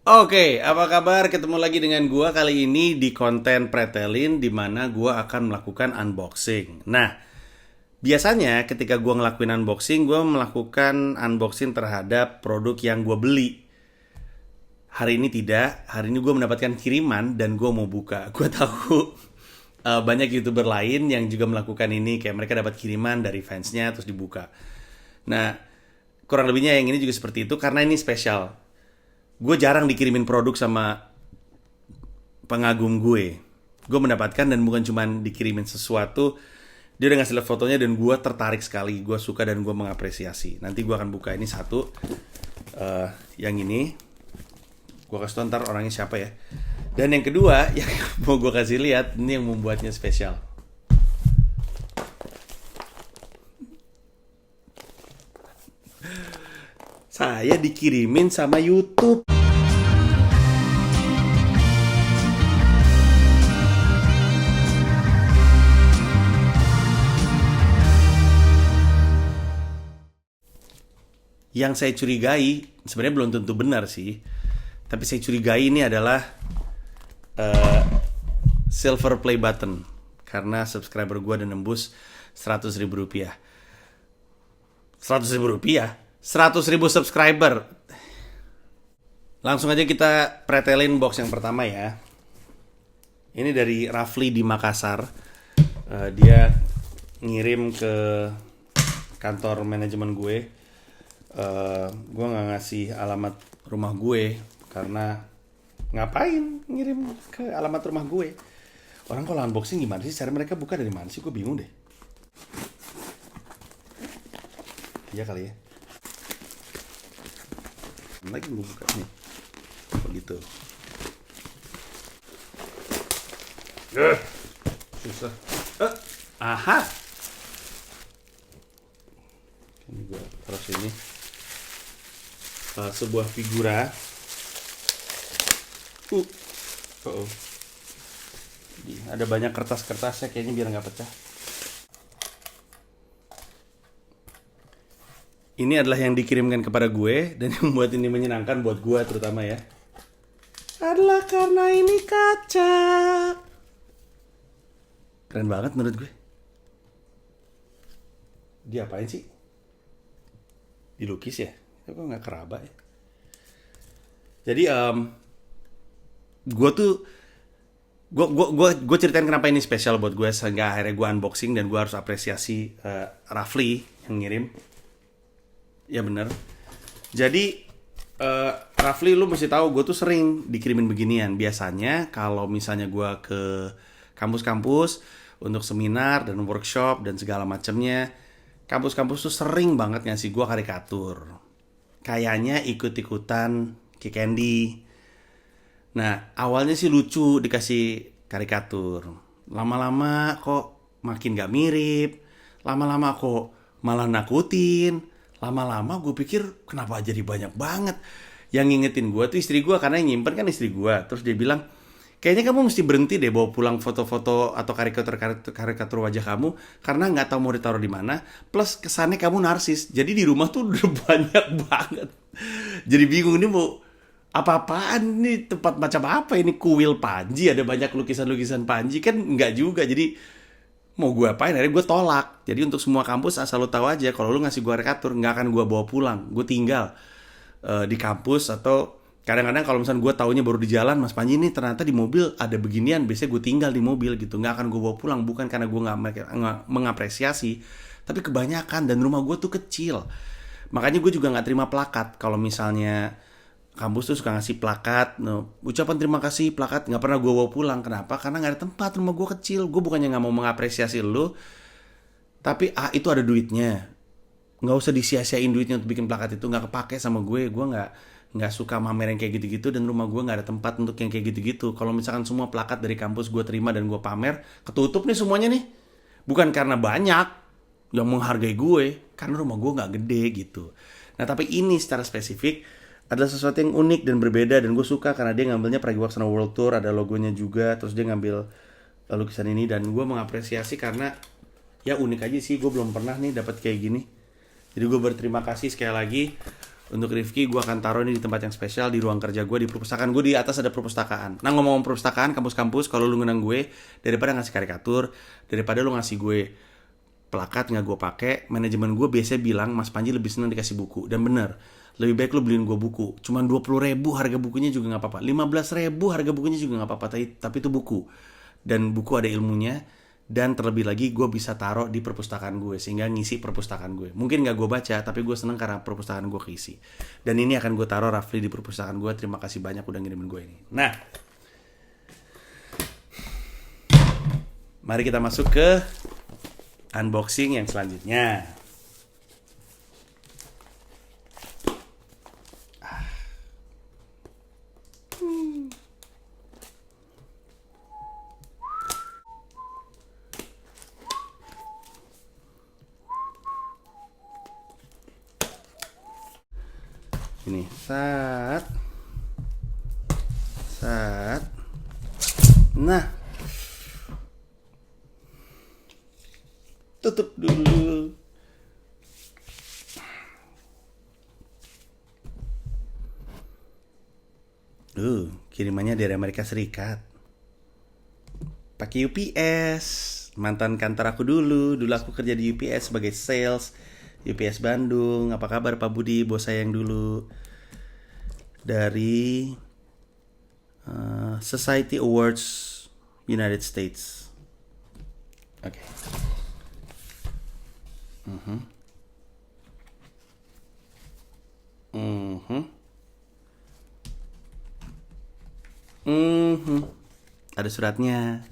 Oke, apa kabar? Ketemu lagi dengan gua kali ini di konten Pretelin di mana gua akan melakukan unboxing. Nah, biasanya ketika gua ngelakuin unboxing, gua melakukan unboxing terhadap produk yang gua beli. Hari ini tidak, hari ini gua mendapatkan kiriman dan gua mau buka. Gua tahu banyak YouTuber lain yang juga melakukan ini, kayak mereka dapat kiriman dari fansnya terus dibuka. Nah, kurang lebihnya yang ini juga seperti itu karena ini spesial. Gue jarang dikirimin produk sama pengagum gue. Gue mendapatkan dan bukan cuma dikirimin sesuatu, dia udah ngasih lihat fotonya dan gue tertarik sekali. Gue suka dan gue mengapresiasi. Nanti gue akan buka ini satu. Yang ini gue kasih tau ntar orangnya siapa ya. Dan yang kedua yang mau gue kasih lihat, ini yang membuatnya spesial. Saya dikirimin sama YouTube. Yang saya curigai, sebenarnya belum tentu benar sih, tapi saya curigai ini adalah eh, silver play button karena subscriber gue udah nembus 100.000 rupiah. 100.000 rupiah? 100.000 subscriber. Langsung aja kita pretelin box yang pertama ya. Ini dari Rafli di Makassar. Dia ngirim ke kantor manajemen gue. Gue nggak ngasih alamat rumah gue karena ngapain ngirim ke alamat rumah gue. Orang kalau unboxing gimana sih? Cara mereka buka dari mana sih? Gue bingung deh. Iya kali ya. Lagi gue buka nih. Begitu. Susah. Aha. Ini gue taruh sini. Sebuah figura. Oh. Ada banyak kertas-kertasnya kayaknya biar nggak pecah. Ini adalah yang dikirimkan kepada gue dan yang membuat ini menyenangkan buat gue terutama ya. Adalah karena ini kaca. Keren banget menurut gue. Dia apain sih? Dilukis ya? Kok nggak keraba ya? Jadi gue tuh gue ceritain kenapa ini spesial buat gue sehingga akhirnya gue unboxing dan gue harus apresiasi Rafli yang ngirim. Ya bener. Jadi Rafli lu mesti tahu gue tuh sering dikirimin beginian. Biasanya kalau misalnya gue ke kampus-kampus untuk seminar dan workshop dan segala macamnya, kampus-kampus tuh sering banget ngasih gue karikatur. Kayaknya ikut-ikutan Kick Candy. Nah, awalnya sih lucu dikasih karikatur. Lama-lama kok makin gak mirip. Lama-lama kok malah nakutin. Lama-lama gue pikir kenapa jadi banyak banget. Yang ngingetin gue tuh istri gue karena yang nyimpen kan istri gue. Terus dia bilang, kayaknya kamu mesti berhenti deh bawa pulang foto-foto atau karikatur wajah kamu karena nggak tahu mau ditaruh di mana. Plus kesannya kamu narsis. Jadi di rumah tuh udah banyak banget. Jadi bingung ini mau apa-apaan nih, tempat macam apa ini, kuil Panji ada banyak lukisan-lukisan Panji kan nggak juga. Jadi mau gue apain, akhirnya gue tolak. Jadi untuk semua kampus asal lo tahu aja kalau lo ngasih gue karikatur nggak akan gue bawa pulang, gue tinggal di kampus. Atau kadang-kadang kalau misalnya gue taunya baru di jalan, Mas Panji nih ternyata di mobil ada beginian, biasanya gue tinggal di mobil gitu, nggak akan gue bawa pulang. Bukan karena gue nggak mengapresiasi, tapi kebanyakan dan rumah gue tuh kecil. Makanya gue juga nggak terima plakat. Kalau misalnya kampus tuh suka ngasih plakat, ucapan terima kasih, plakat nggak pernah gue bawa pulang. Kenapa? Karena nggak ada tempat, rumah gue kecil. Gue bukannya nggak mau mengapresiasi lo, tapi itu ada duitnya, nggak usah disia-siain duitnya untuk bikin plakat itu, nggak kepake sama gue. Gue nggak suka mamer yang kayak gitu-gitu dan rumah gue nggak ada tempat untuk yang kayak gitu-gitu. Kalau misalkan semua plakat dari kampus gue terima dan gue pamer, ketutup nih semuanya nih. Bukan karena banyak yang menghargai gue, karena rumah gue nggak gede gitu. Nah tapi ini secara spesifik adalah sesuatu yang unik dan berbeda dan gue suka karena dia ngambilnya Pragiwaksono World Tour, ada logonya juga. Terus dia ngambil lukisan ini dan gue mengapresiasi karena ya unik aja sih. Gue belum pernah nih dapat kayak gini. Jadi gue berterima kasih sekali lagi Untuk Rifki gue akan taruh ini di tempat yang spesial, di ruang kerja gue, di perpustakaan gue. Di atas ada perpustakaan. Nah, ngomong perpustakaan, kampus-kampus, kalau lu ngundang gue, daripada ngasih karikatur, daripada lu ngasih gue plakat nggak gue pakai, manajemen gue biasanya bilang Mas Panji lebih seneng dikasih buku. Dan bener, lebih baik lu beliin gue buku. Cuman 20.000 harga bukunya juga nggak apa-apa, 15.000 harga bukunya juga nggak apa-apa, tapi itu buku. Dan buku ada ilmunya. Dan terlebih lagi gue bisa taruh di perpustakaan gue, sehingga ngisi perpustakaan gue. Mungkin gak gue baca, tapi gue seneng karena perpustakaan gue keisi. Dan ini akan gue taruh roughly di perpustakaan gue. Terima kasih banyak udah ngirimin gue ini. Nah, mari kita masuk ke unboxing yang selanjutnya. Ini saat nah, tutup dulu. Kirimannya dari Amerika Serikat. Pakai UPS. Mantan kantor aku dulu. Dulu aku kerja di UPS sebagai sales UPS Bandung. Apa kabar Pak Budi, bos saya yang dulu? Dari Society Awards United States. Oke. Ada suratnya.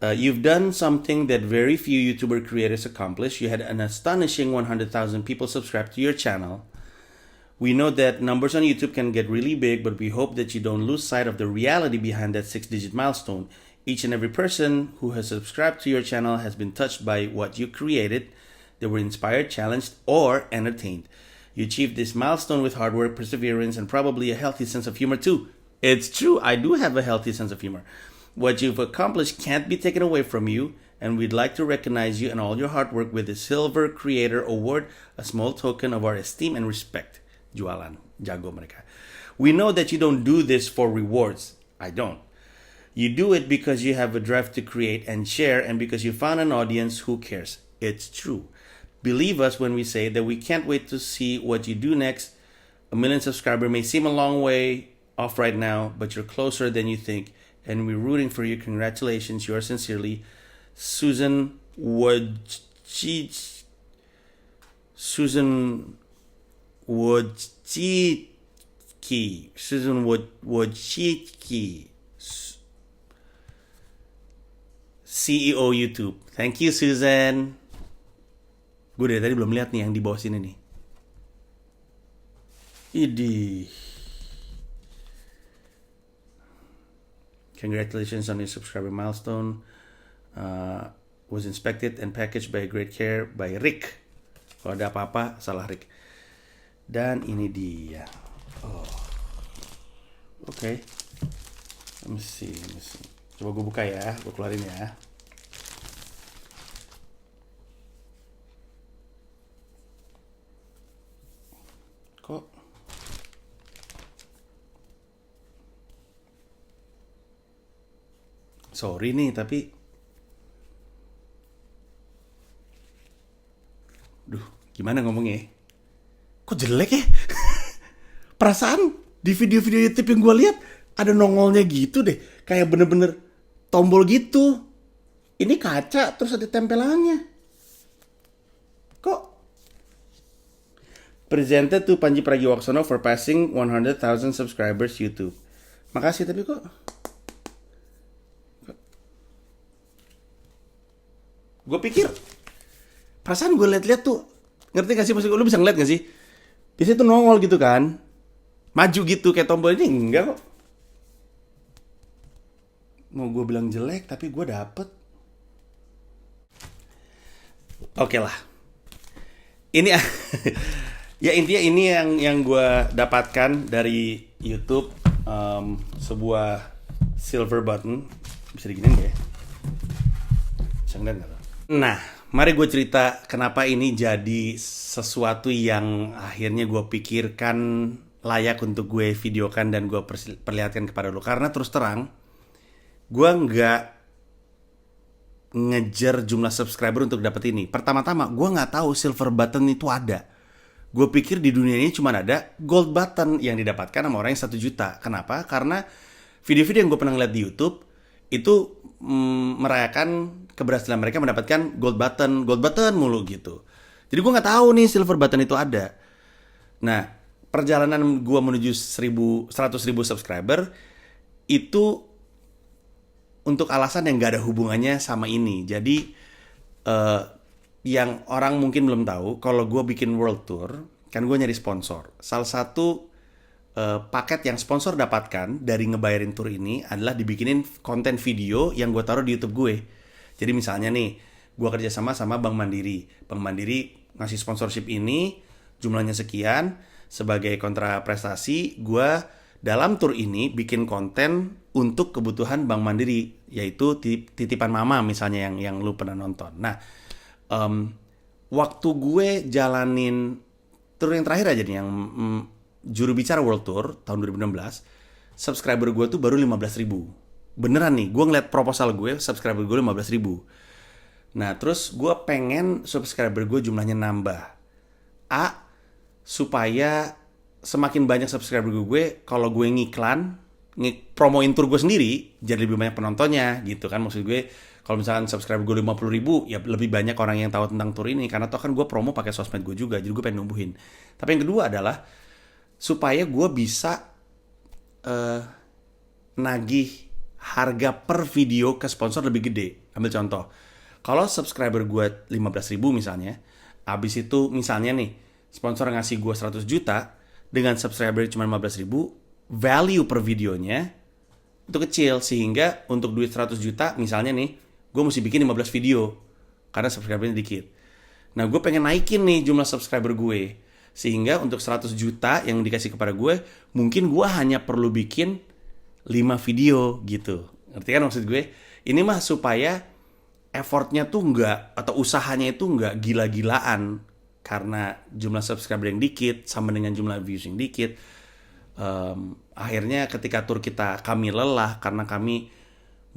You've done something that very few YouTuber creators accomplish. You had an astonishing 100,000 people subscribe to your channel. We know that numbers on YouTube can get really big, but we hope that you don't lose sight of the reality behind that 6-digit milestone. Each and every person who has subscribed to your channel has been touched by what you created. They were inspired, challenged, or entertained. You achieved this milestone with hard work, perseverance, and probably a healthy sense of humor too. It's true, I do have a healthy sense of humor. What you've accomplished can't be taken away from you, and we'd like to recognize you and all your hard work with the Silver Creator Award, a small token of our esteem and respect. Jualan, jago mereka. We know that you don't do this for rewards. I don't. You do it because you have a drive to create and share, and because you found an audience who cares. It's true. Believe us when we say that we can't wait to see what you do next. A million subscribers may seem a long way off right now, but you're closer than you think, and we're rooting for you. Congratulations. Yours sincerely, Susan Wojcicki. Susan Wojcicki, CEO YouTube. Thank you, Susan. Gue dari tadi belum lihat nih yang di bawah sini nih. Idih. Congratulations on your subscriber milestone. Was inspected and packaged by great care by Rick. Kalau ada apa-apa, salah Rick. Dan ini dia. Oh. Oke. Let me see. Coba gue buka ya, gue keluarin ya. Kok? Sorry nih, tapi gimana ngomongnya? Kok jelek ya? Perasaan di video-video YouTube yang gue lihat ada nongolnya gitu deh, kayak bener-bener tombol gitu. Ini kaca terus ada tempelannya. Kok? Presented to Panji Pragiwaksono for passing 100,000 subscribers YouTube. Makasih, tapi kok gue pikir, perasaan gue liat-liat tuh, ngerti gak sih maksud gue? Lu bisa ngeliat gak sih? Biasanya tuh nongol gitu kan, maju gitu kayak tombol. Ini enggak kok. Mau gue bilang jelek, tapi gue dapet. Oke lah. Ini ya intinya ini yang gue dapatkan dari YouTube, sebuah silver button. Bisa diginiin gak ya? Bisa ngeliat gak? Nah, Mari gue cerita kenapa ini jadi sesuatu yang akhirnya gue pikirkan layak untuk gue videokan dan gue perlihatkan kepada lo. Karena terus terang, gue nggak ngejar jumlah subscriber untuk dapet ini. Pertama-tama, gue nggak tahu silver button itu ada. Gue pikir di dunia ini cuma ada gold button yang didapatkan sama orang yang 1 juta. Kenapa? Karena video-video yang gue pernah ngeliat di YouTube itu merayakan keberhasilan mereka mendapatkan gold button mulu gitu. Jadi gue nggak tahu nih silver button itu ada. Nah, perjalanan gue menuju 100.000 subscriber itu untuk alasan yang gak ada hubungannya sama ini. Jadi yang orang mungkin belum tahu, kalau gue bikin world tour, kan gue nyari sponsor. Salah satu paket yang sponsor dapatkan dari ngebayarin tour ini adalah dibikinin konten video yang gue taruh di YouTube gue. Jadi misalnya nih, gue kerjasama sama Bank Mandiri. Bank Mandiri ngasih sponsorship ini, jumlahnya sekian. Sebagai kontra prestasi, gue dalam tour ini bikin konten untuk kebutuhan Bank Mandiri, yaitu titipan mama misalnya yang lu pernah nonton. Nah, waktu gue jalanin tour yang terakhir aja nih, yang juru bicara World Tour tahun 2016, subscriber gue tuh baru 15.000. Beneran nih, gue ngeliat proposal gue, subscriber gue 15.000. Nah, terus gue pengen subscriber gue jumlahnya nambah. Supaya semakin banyak subscriber gue, kalau gue ngiklan, promoin tour gue sendiri, jadi lebih banyak penontonnya gitu kan. Maksud gue, kalau misalkan subscriber gue 50.000, ya lebih banyak orang yang tahu tentang tour ini. Karena toh kan gue promo pakai sosmed gue juga, jadi gue pengen numbuhin. Tapi yang kedua adalah supaya gue bisa nagih harga per video ke sponsor lebih gede. Ambil contoh, kalau subscriber gue 15.000 misalnya, abis itu misalnya nih, sponsor ngasih gue 100 juta, dengan subscriber cuma 15.000, value per videonya itu kecil. Sehingga untuk duit 100 juta, misalnya nih, gue mesti bikin 15 video, karena subscribernya dikit. Nah, gue pengen naikin nih jumlah subscriber gue. Sehingga untuk 100 juta yang dikasih kepada gue, mungkin gue hanya perlu bikin 5 video gitu. Ngerti kan maksud gue? Ini mah supaya effortnya tuh nggak, atau usahanya itu nggak gila-gilaan. Karena jumlah subscriber yang dikit sama dengan jumlah views yang dikit. Akhirnya ketika tour kami lelah karena kami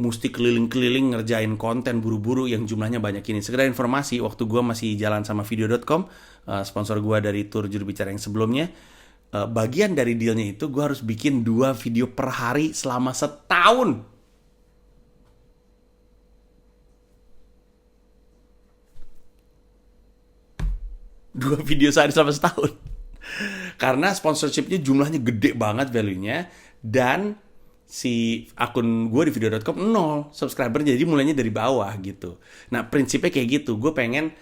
mesti keliling-keliling ngerjain konten buru-buru yang jumlahnya banyak ini. Sekedar informasi, waktu gue masih jalan sama video.com, sponsor gue dari tour juru bicara yang sebelumnya, bagian dari dealnya itu gue harus bikin 2 video per hari selama setahun. Dua video sehari selama setahun. Karena sponsorshipnya jumlahnya gede banget value-nya, dan si akun gue di video.com 0 subscriber, jadi mulainya dari bawah gitu. Nah, prinsipnya kayak gitu. Gue pengen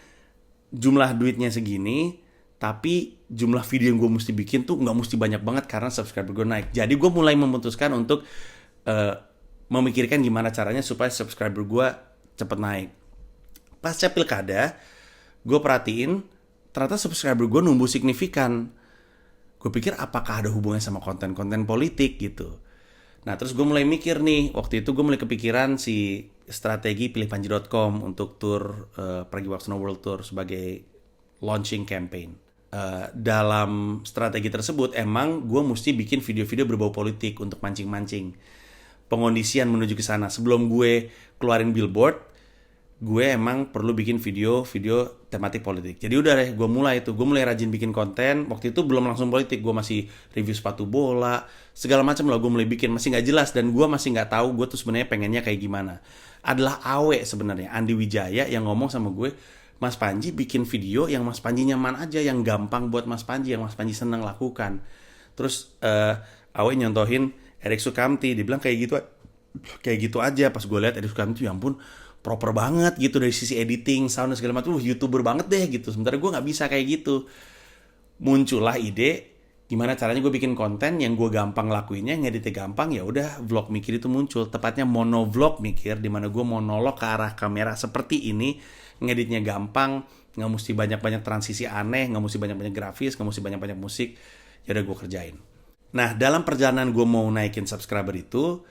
jumlah duitnya segini, tapi jumlah video yang gue mesti bikin tuh nggak mesti banyak banget karena subscriber gue naik. Jadi gue mulai memutuskan untuk memikirkan gimana caranya supaya subscriber gue cepet naik. Pasca pilkada, gue perhatiin ternyata subscriber gue numbuh signifikan. Gue pikir apakah ada hubungannya sama konten-konten politik gitu. Nah, terus gue mulai mikir nih, waktu itu gue mulai kepikiran si strategi pilihpanji.com untuk tour Pergi Waksono World Tour sebagai launching campaign. Dalam strategi tersebut, emang gue mesti bikin video-video berbau politik untuk mancing-mancing pengondisian menuju ke sana. Sebelum gue keluarin billboard, gue emang perlu bikin video tematik politik. Jadi udah deh, gue mulai rajin bikin konten. Waktu itu belum langsung politik, gue masih review sepatu bola, segala macam lah. Gue mulai bikin, masih nggak jelas, dan gue masih nggak tahu gue tuh sebenarnya pengennya kayak gimana. Adalah Awe sebenarnya, Andi Wijaya, yang ngomong sama gue, Mas Panji bikin video yang Mas Panji nyaman aja, yang gampang buat Mas Panji, yang Mas Panji seneng lakukan. Terus Awe nyontohin Erik Sukamti, dia bilang kayak gitu aja. Pas gue lihat Erik Sukamti, ya ampun, proper banget gitu dari sisi editing, sound dan segala macam, YouTuber banget deh gitu. Sementara gue nggak bisa kayak gitu. Muncullah ide gimana caranya gue bikin konten yang gue gampang lakuinnya, ngeditnya gampang. Ya udah, vlog mikir itu muncul, tepatnya monovlog mikir, dimana gue monolog ke arah kamera seperti ini, ngeditnya gampang, nggak mesti banyak-banyak transisi aneh, nggak mesti banyak-banyak grafis, nggak mesti banyak-banyak musik. Ya udah, gue kerjain. Nah, dalam perjalanan gue mau naikin subscriber itu,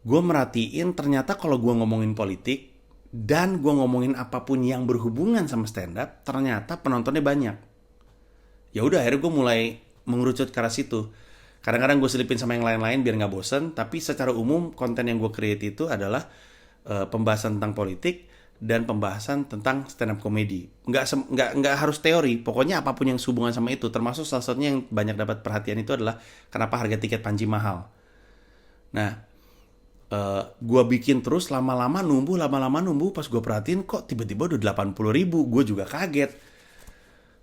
gue merhatiin ternyata kalau gue ngomongin politik, dan gue ngomongin apapun yang berhubungan sama stand up, ternyata penontonnya banyak. Ya udah, akhirnya gue mulai mengerucut ke arah situ. Kadang-kadang gue selipin sama yang lain-lain biar nggak bosen, tapi secara umum konten yang gue create itu adalah pembahasan tentang politik dan pembahasan tentang stand up comedy. Nggak harus teori, pokoknya apapun yang sehubungan sama itu. Termasuk salah satunya yang banyak dapat perhatian itu adalah kenapa harga tiket Panji mahal. Nah, gue bikin terus lama-lama numbuh, pas gue perhatiin kok tiba-tiba udah 80.000, gue juga kaget.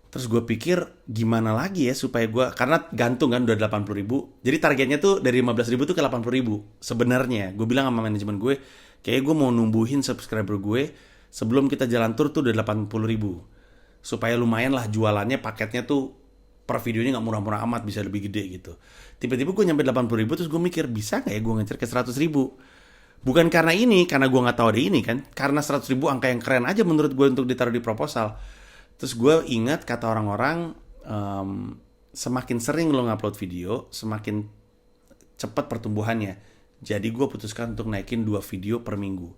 Terus gue pikir gimana lagi ya supaya gue, karena gantung kan udah 80.000, jadi targetnya tuh dari 15.000 tuh ke 80.000 sebenarnya. Gue bilang sama manajemen gue, kayak gue mau numbuhin subscriber gue sebelum kita jalan tour tuh udah 80.000, supaya lumayan lah jualannya, paketnya tuh per videonya nggak murah-murah amat, bisa lebih gede gitu. Tiba-tiba gue nyampe 80.000, terus gue mikir bisa nggak ya gue ngejar ke 100.000. Bukan karena ini, karena gue nggak tahu ada ini kan, karena 100.000 angka yang keren aja menurut gue untuk ditaruh di proposal. Terus gue ingat kata orang-orang, semakin sering lo ngupload video, semakin cepat pertumbuhannya. Jadi gue putuskan untuk naikin 2 video per minggu.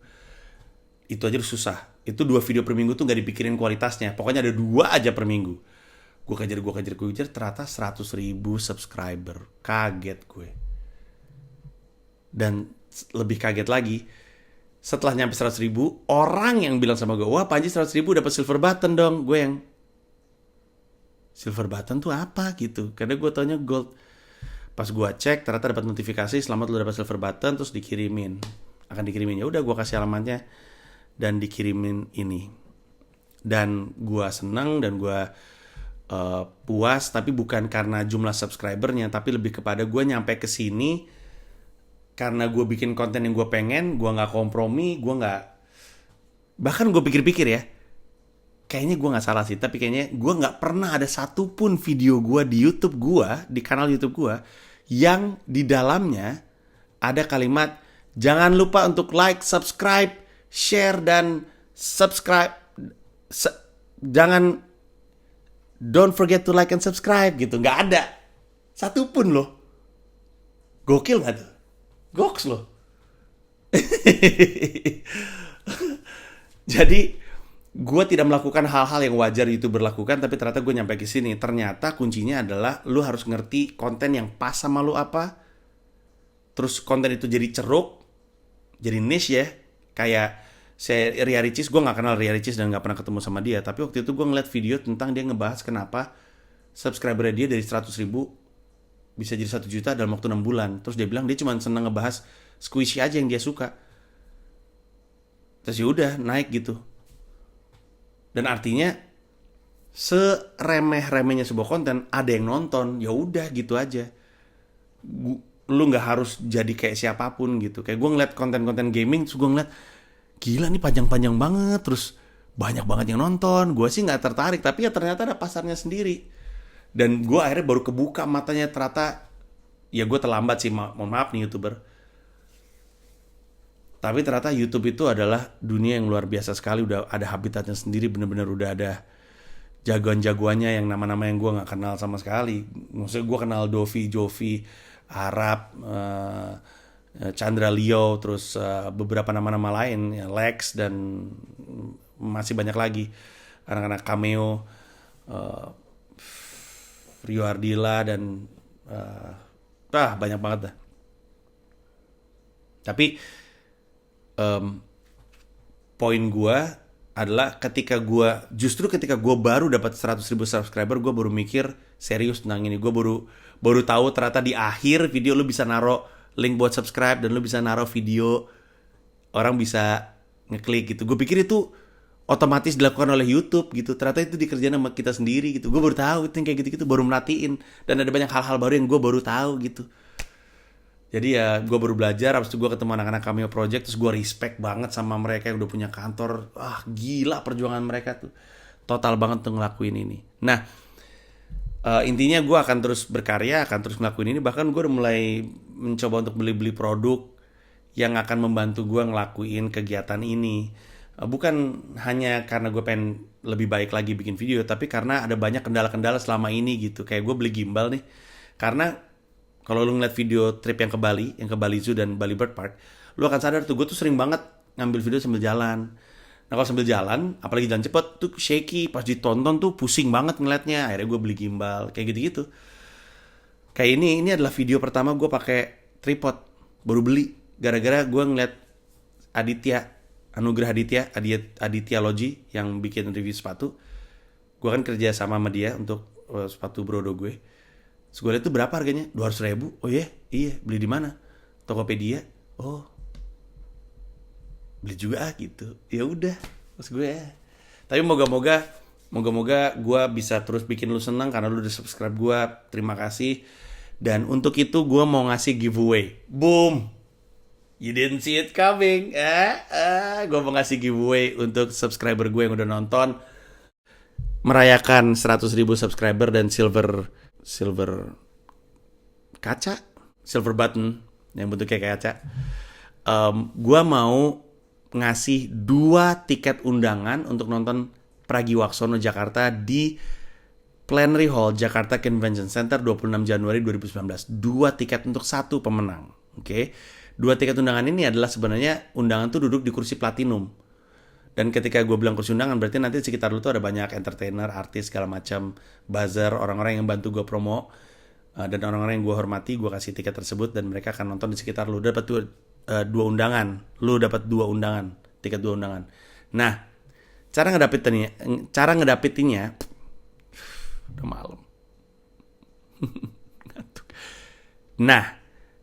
Itu aja susah. Itu 2 video per minggu tuh gak dipikirin kualitasnya. Pokoknya ada 2 aja per minggu. Gue kejar, ternyata 100.000 subscriber. Kaget gue. Dan lebih kaget lagi, setelah nyampe 100.000, orang yang bilang sama gue, wah Panji 100.000 dapat silver button dong. Gue yang, silver button tuh apa gitu, karena gue taunya gold. Pas gue cek, ternyata dapat notifikasi, selamat lu dapat silver button, terus akan dikirimin. Ya udah, gue kasih alamatnya dan dikirimin ini. Dan gue senang dan gue puas, tapi bukan karena jumlah subscribernya, tapi lebih kepada gue nyampe ke sini karena gue bikin konten yang gue pengen, gue nggak kompromi, bahkan gue pikir-pikir ya, kayaknya gue nggak salah sih, tapi kayaknya gue nggak pernah ada satupun video gue di YouTube gue, di kanal YouTube gue, yang di dalamnya ada kalimat jangan lupa untuk like, subscribe, share dan subscribe, don't forget to like and subscribe gitu, nggak ada satupun loh. Gokil nggak tuh? Goks loh. Jadi gue tidak melakukan hal-hal yang wajar YouTuber lakukan, tapi ternyata gue nyampe ke sini. Ternyata kuncinya adalah lu harus ngerti konten yang pas sama lu apa. Terus konten itu jadi ceruk, jadi niche ya. Kayak saya Ria Ricis, gue nggak kenal Ria Ricis dan nggak pernah ketemu sama dia. Tapi waktu itu gue ngeliat video tentang dia ngebahas kenapa subscriber dia dari 100.000 bisa jadi 1 juta dalam waktu 6 bulan. Terus dia bilang dia cuma seneng ngebahas squishy aja yang dia suka. Terus yaudah naik gitu. Dan artinya seremeh-remehnya sebuah konten ada yang nonton, ya udah gitu aja. Lu nggak harus jadi kayak siapapun gitu. Kayak gue ngeliat konten-konten gaming, terus gue ngeliat gila nih panjang-panjang banget, terus banyak banget yang nonton. Gue sih nggak tertarik, tapi ya ternyata ada pasarnya sendiri. Dan gue akhirnya baru kebuka matanya, ternyata ya gue terlambat sih, mohon maaf nih YouTuber. Tapi ternyata YouTube itu adalah dunia yang luar biasa sekali, udah ada habitatnya sendiri, bener-bener udah ada jagoan-jagoannya yang nama-nama yang gue nggak kenal sama sekali. Maksudnya gue kenal Dovi, Jovi, Arab, Chandra Leo, terus beberapa nama-nama lain, ya, Lex dan masih banyak lagi anak-anak cameo. Rio Ardila dan banyak banget dah. Tapi poin gue adalah ketika gue baru dapat 100.000 subscriber, gue baru mikir serius tentang ini. Gue baru tahu ternyata di akhir video lu bisa naro link buat subscribe dan lu bisa naro video, orang bisa ngeklik gitu. Gue pikir itu otomatis dilakukan oleh YouTube gitu. Ternyata itu dikerjain sama kita sendiri gitu. Gue baru tahu itu yang kayak gitu-gitu, baru merhatiin. Dan ada banyak hal-hal baru yang gue baru tahu gitu. Jadi ya gue baru belajar. Habis itu gue ketemu anak-anak Cameo Project, terus gue respect banget sama mereka yang udah punya kantor. Gila perjuangan mereka tuh. Total banget tuh ngelakuin ini. Nah, intinya gue akan terus berkarya, akan terus ngelakuin ini. Bahkan gue udah mulai mencoba untuk beli-beli produk yang akan membantu gue ngelakuin kegiatan ini. Bukan hanya karena gue pengen lebih baik lagi bikin video, tapi karena ada banyak kendala-kendala selama ini gitu. Kayak gue beli gimbal nih, karena kalau lu ngeliat video trip yang ke Bali Zoo dan Bali Bird Park, lu akan sadar tuh gue tuh sering banget ngambil video sambil jalan. Nah kalau sambil jalan, apalagi jalan cepet tuh shaky, pas ditonton tuh pusing banget ngeliatnya. Akhirnya gue beli gimbal, kayak gitu-gitu. Kayak ini adalah video pertama gue pakai tripod, baru beli. Gara-gara gue ngeliat Anugrah Aditya Logi yang bikin review sepatu. Gue kan kerja sama dia untuk sepatu brodo gue. Terus gue liat tuh berapa harganya? 200.000. Oh iya, beli di mana? Tokopedia. Oh, beli juga gitu. Ya udah, terus gue Tapi moga-moga gue bisa terus bikin lu senang karena lu udah subscribe gue. Terima kasih. Dan untuk itu gue mau ngasih giveaway. Boom. You didn't see it coming. Gue mau ngasih giveaway untuk subscriber gue yang udah nonton. Merayakan 100.000 subscriber dan silver button yang bentuknya kayak kaca. Gue mau ngasih 2 tiket undangan untuk nonton Pragiwaksono Jakarta di Plenary Hall Jakarta Convention Center 26 Januari 2019. 2 tiket untuk 1 pemenang. Oke. 2 tiket undangan ini adalah sebenarnya undangan tuh duduk di kursi platinum. Dan ketika gue bilang kursi undangan, berarti nanti di sekitar lu tuh ada banyak entertainer, artis, segala macam, buzzer, orang-orang yang bantu gue promo, dan orang-orang yang gue hormati, gue kasih tiket tersebut, dan mereka akan nonton di sekitar lu. Dapat 2 undangan. Lu dapat 2 undangan, tiket 2 undangan. Nah, cara ngedapetinnya, udah malam. Nah,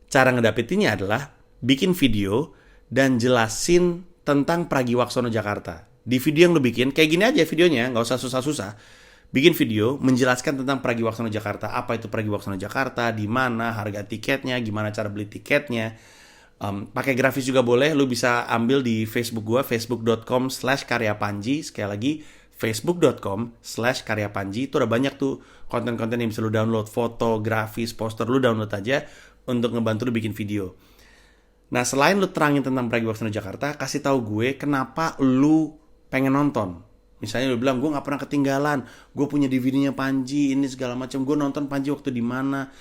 cara ngedapetinnya adalah bikin video dan jelasin tentang Pragiwaksono Jakarta. Di video yang lu bikin, kayak gini aja videonya, nggak usah susah-susah. Bikin video menjelaskan tentang Pragiwaksono Jakarta. Apa itu Pragiwaksono Jakarta, di mana, harga tiketnya, gimana cara beli tiketnya. Pakai grafis juga boleh, lu bisa ambil di Facebook gua, facebook.com/karyapanji. Sekali lagi, facebook.com/karyapanji. Itu ada banyak tuh konten-konten yang bisa lu download, foto, grafis, poster, lu download aja untuk ngebantu lu bikin video. Nah, selain lu terangin tentang Pragiwaksono Jakarta, kasih tahu gue kenapa lu pengen nonton. Misalnya lu bilang, gue gak pernah ketinggalan, gue punya DVD-nya Panji, ini segala macam, gue nonton Panji waktu di mana.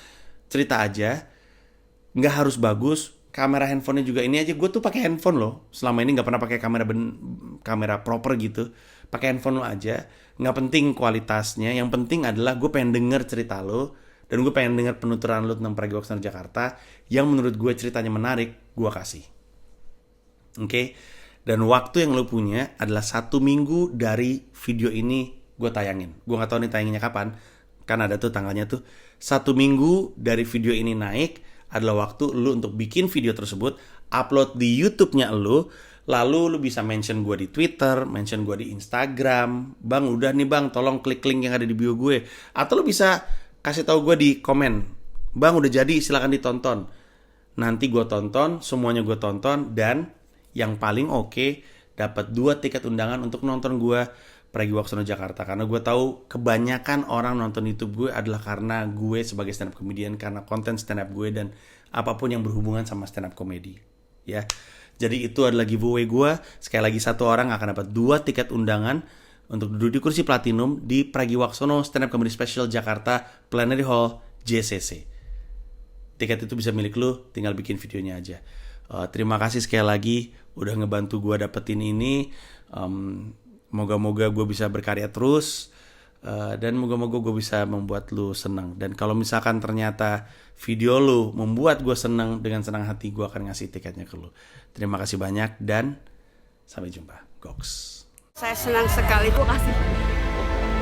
Cerita aja, nggak harus bagus, kamera handphonenya juga ini aja. Gue tuh pakai handphone loh, selama ini nggak pernah pakai kamera proper gitu. Pakai handphone lo aja, nggak penting kualitasnya, yang penting adalah gue pengen denger cerita lo. Dan gue pengen denger penuturan lu tentang Pragiwaksono Jakarta yang menurut gue ceritanya menarik, gue kasih. Oke? Dan waktu yang lu punya adalah 1 minggu dari video ini gue tayangin. Gue gak tahu nih tayanginnya kapan, kan ada tuh tanggalnya tuh. 1 minggu dari video ini naik adalah waktu lu untuk bikin video tersebut, upload di YouTube-nya lu, lalu lu bisa mention gue di Twitter, mention gue di Instagram. Bang, udah nih bang, tolong klik link yang ada di bio gue. Atau lu bisa kasih tahu gue di komen, bang udah jadi, silakan ditonton. Nanti gue tonton, semuanya gue tonton, dan yang paling oke, dapat 2 tiket undangan untuk nonton gue Pragiwaksono Jakarta. Karena gue tahu kebanyakan orang nonton YouTube gue adalah karena gue sebagai stand up comedian, karena konten stand up gue dan apapun yang berhubungan sama stand up comedy. Ya, jadi itu adalah giveaway gue. Sekali lagi, 1 orang akan dapat 2 tiket undangan untuk duduk di kursi platinum di Pragiwaksono Stand Up Comedy Special Jakarta Plenary Hall JCC. Tiket itu bisa milik lu, tinggal bikin videonya aja. Terima kasih sekali lagi udah ngebantu gue dapetin ini. Moga-moga gue bisa berkarya terus, dan moga-moga gue bisa membuat lu senang. Dan kalau misalkan ternyata video lu membuat gue senang, dengan senang hati gue akan ngasih tiketnya ke lu. Terima kasih banyak dan sampai jumpa. Goks. Saya senang sekali. Aku kasih.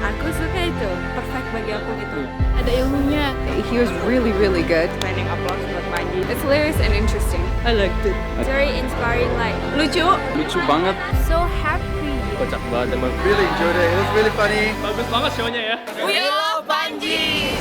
Aku suka itu. Perfect bagi aku gitu. Ada ilmunya. He was really, really good. Standing applause buat Panji. It's hilarious and interesting. I liked it. It's very inspiring, like lucu. Lucu banget. So happy. Kocak banget emang. Really enjoyed it. It was really funny. Bagus banget show-nya ya. We love Panji.